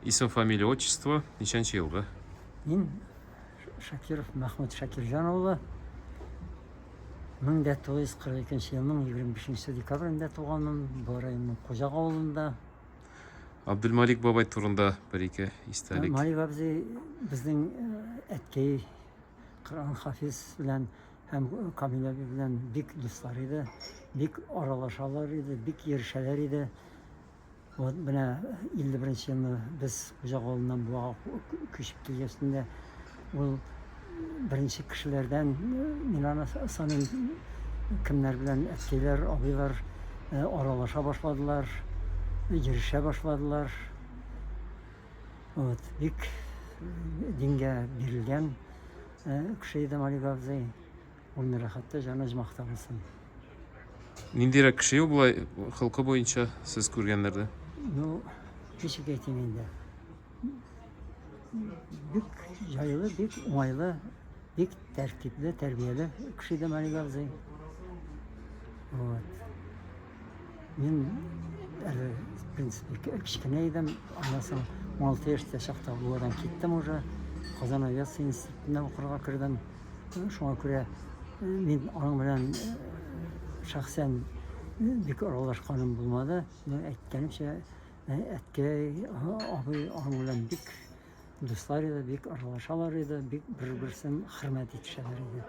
Исем, фамилия, отчество, неченче елга. Мин Шакиров Махмуд Шакиржан улы 1942 елның 25 декабрендә туганмын, бу районның Кужак авылында. Абдулмалик бабай турында бір-ике истәлек. Малик абзый безнең әткәй Коръән хафиз белән һәм Камил әби белән бик дуслар иде, бик аралашалар иде, бик йөрешәләр иде. Вот менә 51 елны без Кужак авылыннан буга күчеп килгәндә ул беренче кешеләрдән мин аны саныйм, кемнәр белән әткәйләр, абыйлар аралаша башладылар, йөрешә башладылар. Вот бик дингә бирелгән кеше иде Малик абзый. Ул рәхәттә җаны җмахта булсын. Ниндирәк кеше ул болай халкы буенча сез күргәннәрдә? Ну, ничек әйтим инде. Бик җайлы, бик уңайлы, бик тәртипле, тәрбияле кеше иде Малик абзый. Вот. Мин әле в принципе кечкенә идем, аннан соң 16 яшьтә чакта буадан киттем уже. Казан авиация институтына укырга кердем. Шуңа күрә мин аның белән шәхсән бик аралашканым булмады. Әйткәнемчә, әткәй, абый аның белән бик дуслар иде, бик аралашалар иде, бик бер-берсен хөрмәт итәләр иде.